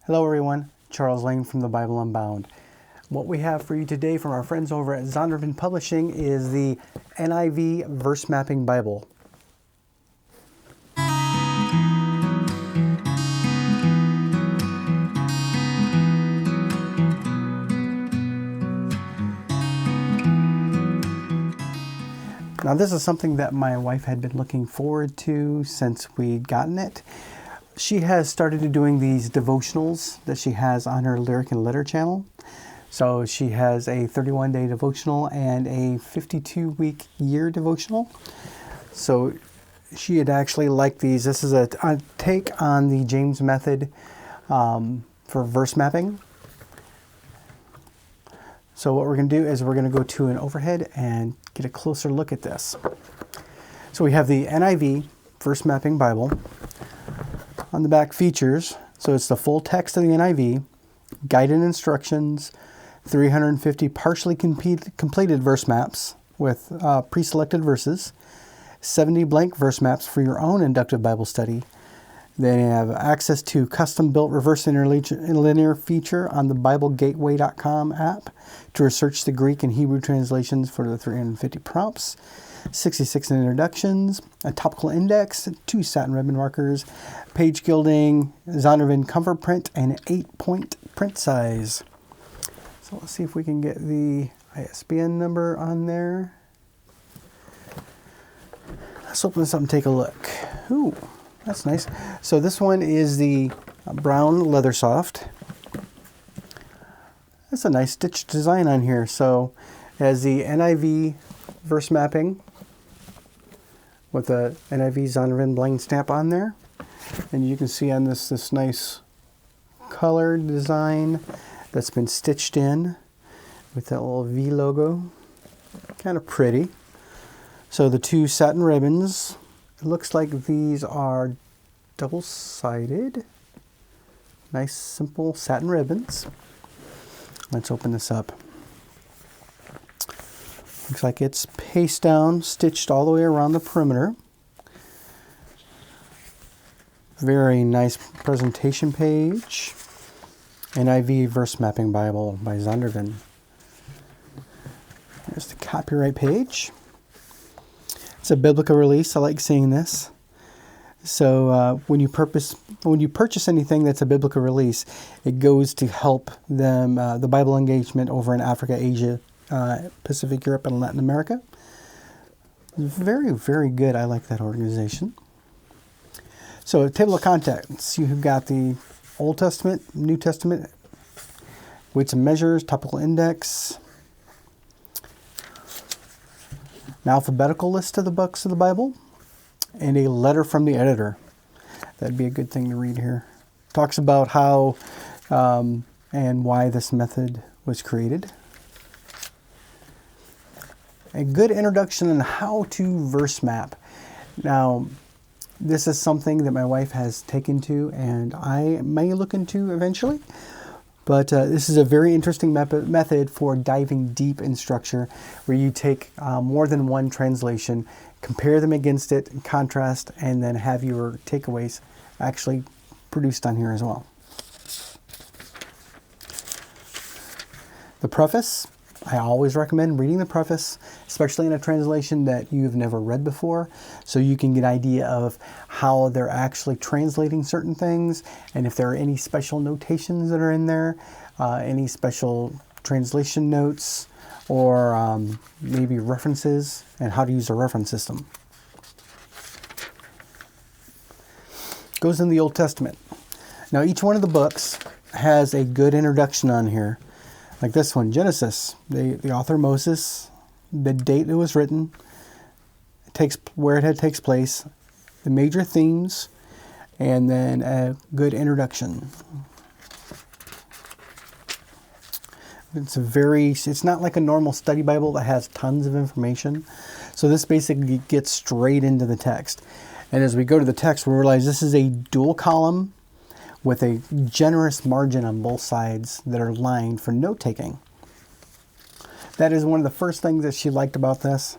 Hello everyone, Charles Lane from the Bible Unbound. What we have for you today from our friends over at Zondervan Publishing is the NIV Verse Mapping Bible. Now this is something that my wife had been looking forward to since we'd gotten it. She has started doing these devotionals that she has on her Lyric and Letter channel. So she has a 31-day devotional and a 52-week year devotional. So she had actually liked these. This is a take on the James method for verse mapping. So what we're going to do is we're going to go to an overhead and get a closer look at this. So we have the NIV Verse Mapping Bible. On the back, features, so it's the full text of the NIV, guided instructions, 350 partially completed verse maps with pre-selected verses, 70 blank verse maps for your own inductive Bible study. Then you have access to custom-built reverse interlinear feature on the BibleGateway.com app to research the Greek and Hebrew translations for the 350 prompts. 66 introductions, a topical index, 2 satin ribbon markers, page gilding, Zondervan comfort print, and an 8-point print size. So let's see if we can get the ISBN number on there. Let's open this up and take a look. Ooh, that's nice. So this one is the brown leather soft. That's a nice stitched design on here. So it has the NIV verse mapping with a NIV Zondervan blind stamp on there. And you can see on this nice colored design that's been stitched in with that little V logo. Kind of pretty. So the 2 satin ribbons, it looks like these are double-sided. Nice simple satin ribbons. Let's open this up. Looks like it's paste down, stitched all the way around the perimeter. Very nice presentation page. NIV Verse Mapping Bible by Zondervan. There's the copyright page. It's a biblical release. I like seeing this. So when you purchase anything that's a biblical release, it goes to help them the Bible engagement over in Africa, Asia, Pacific, Europe, and Latin America. Very, very good. I like that organization. So, table of contents. You've got the Old Testament, New Testament, weights and measures, topical index, an alphabetical list of the books of the Bible, and a letter from the editor. That'd be a good thing to read here. Talks about how and why this method was created. A good introduction on how to verse map. Now, this is something that my wife has taken to and I may look into eventually. But this is a very interesting method for diving deep in structure where you take more than one translation, compare them against it, contrast, and then have your takeaways actually produced on here as well. The preface. I always recommend reading the preface, especially in a translation that you've never read before, so you can get an idea of how they're actually translating certain things, and if there are any special notations that are in there, any special translation notes, or maybe references, and how to use a reference system. Goes in the Old Testament. Now, each one of the books has a good introduction on here. Like this one, Genesis, the author Moses, the date it was written, where it takes place, the major themes, and then a good introduction. It's not like a normal study Bible that has tons of information. So this basically gets straight into the text. And as we go to the text, we realize this is a dual column with a generous margin on both sides that are lined for note-taking. That is one of the first things that she liked about this.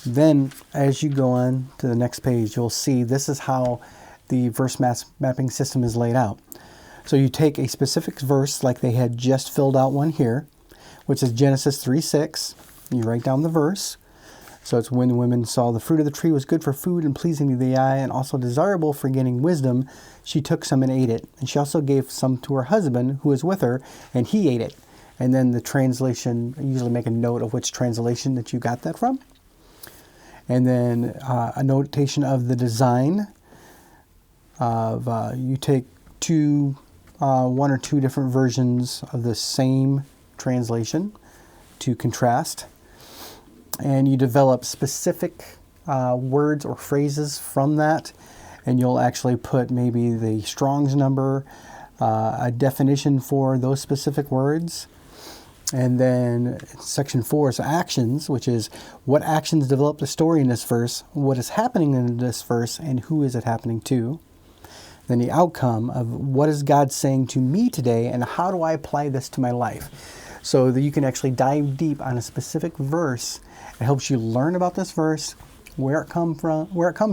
Then, as you go on to the next page, you'll see this is how the verse mapping system is laid out. So you take a specific verse like they had just filled out one here, which is Genesis 3:6. You write down the verse. So it's when the women saw the fruit of the tree was good for food and pleasing to the eye and also desirable for gaining wisdom, she took some and ate it. And she also gave some to her husband who was with her, and he ate it. And then the translation, I usually make a note of which translation that you got that from. And then a notation of the design of, you take one or two different versions of the same translation to contrast. And you develop specific words or phrases from that. And you'll actually put maybe the Strong's number, a definition for those specific words. And then section 4 is actions, which is what actions develop the story in this verse, what is happening in this verse, and who is it happening to. Then the outcome of what is God saying to me today, and how do I apply this to my life? So that you can actually dive deep on a specific verse. It helps you learn about this verse, where it comes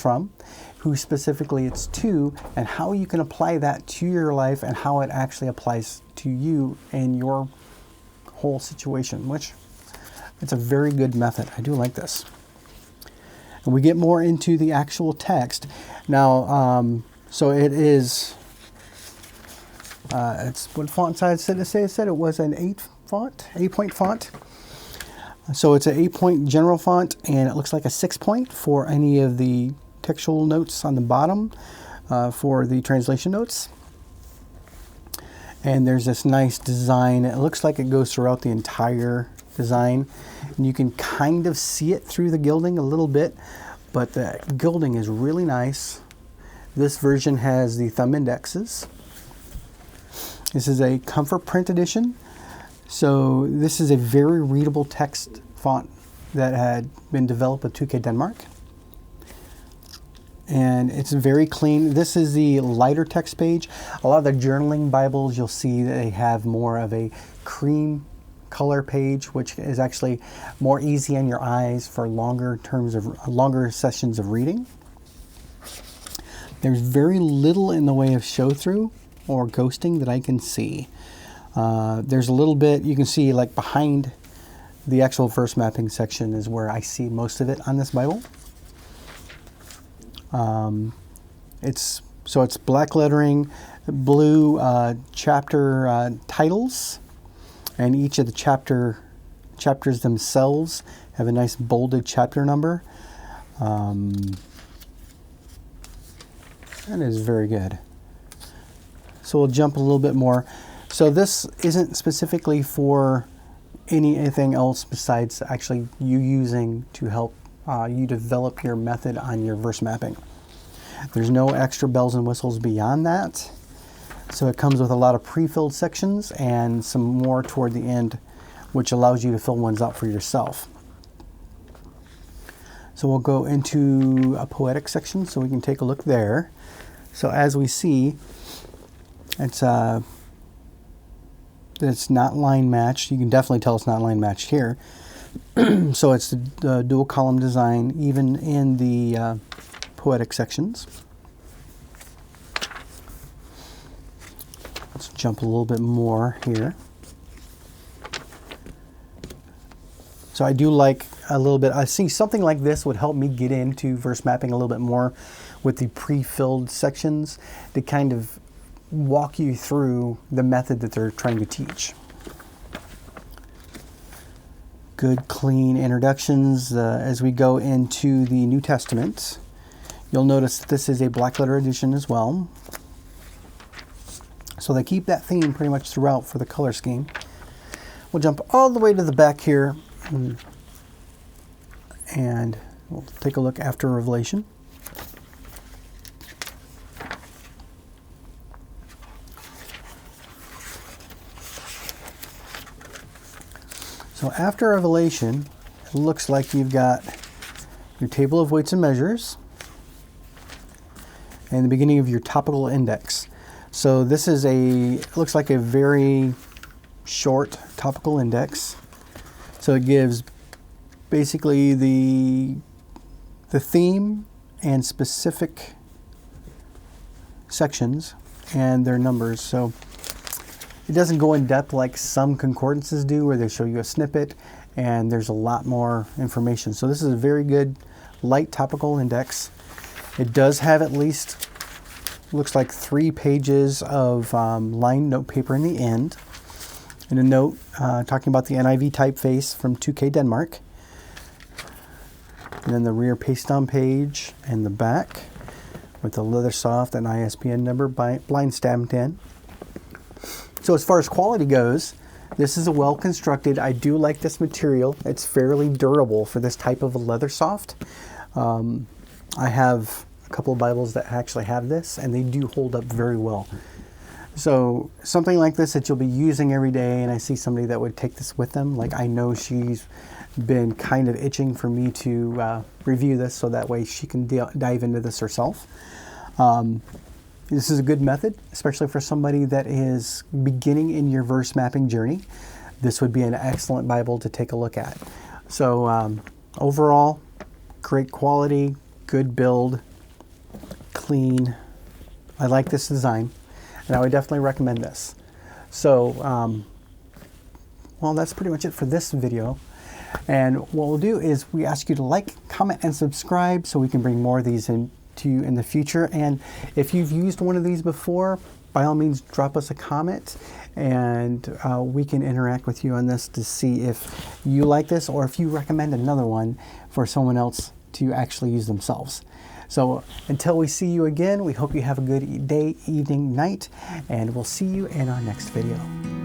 from, who specifically it's to, and how you can apply that to your life and how it actually applies to you and your whole situation, which it's a very good method. I do like this. And we get more into the actual text. Now, so it is, it's what font size did it say? It said it was an 8-point font. So it's an 8-point general font, and it looks like a 6-point for any of the textual notes on the bottom for the translation notes. And there's this nice design. It looks like it goes throughout the entire design. And you can kind of see it through the gilding a little bit, but the gilding is really nice. This version has the thumb indexes. This is a comfort print edition. So this is a very readable text font that had been developed with 2K Denmark. And it's very clean. This is the lighter text page. A lot of the journaling Bibles, you'll see that they have more of a cream color page, which is actually more easy on your eyes for longer sessions of reading. There's very little in the way of show through or ghosting that I can see. There's a little bit, you can see like behind the actual verse mapping section is where I see most of it on this Bible. It's black lettering, blue chapter titles, and each of the chapters themselves have a nice bolded chapter number. That is very good. So we'll jump a little bit more. So this isn't specifically for anything else besides actually you using to help you develop your method on your verse mapping. There's no extra bells and whistles beyond that. So it comes with a lot of pre-filled sections and some more toward the end, which allows you to fill ones out for yourself. So we'll go into a poetic section so we can take a look there. So as we see, it's not line matched. You can definitely tell it's not line matched here. So it's the dual column design even in the poetic sections. Let's jump a little bit more here. So I do like a little bit, I see something like this would help me get into verse mapping a little bit more with the pre-filled sections to kind of walk you through the method that they're trying to teach. Good, clean introductions as we go into the New Testament. You'll notice that this is a black letter edition as well. So they keep that theme pretty much throughout for the color scheme. We'll jump all the way to the back here and we'll take a look after Revelation. So after Revelation, it looks like you've got your table of weights and measures and the beginning of your topical index. So this is looks like a very short topical index. So it gives basically the theme and specific sections and their numbers. So it doesn't go in depth like some concordances do, where they show you a snippet and there's a lot more information. So this is a very good light topical index. It does have at least, looks like 3 pages of lined note paper in the end, and a note talking about the NIV typeface from 2K Denmark. And then the rear paste-on page and the back with the leather soft and ISBN number blind stamped in. So as far as quality goes, this is a well-constructed. I do like this material. It's fairly durable for this type of a leather soft. I have a couple of Bibles that actually have this, and they do hold up very well. So something like this that you'll be using every day, and I see somebody that would take this with them. Like, I know she's been kind of itching for me to review this, so that way she can dive into this herself. This is a good method, especially for somebody that is beginning in your verse mapping journey. This would be an excellent Bible to take a look at. So overall, great quality, good build, clean. I like this design, and I would definitely recommend this. So, well, that's pretty much it for this video. And what we'll do is we ask you to like, comment, and subscribe so we can bring more of these in to you in the future. And if you've used one of these before, by all means drop us a comment, and we can interact with you on this to see if you like this or if you recommend another one for someone else to actually use themselves. So until we see you again, we hope you have a good day, evening, night, and we'll see you in our next video.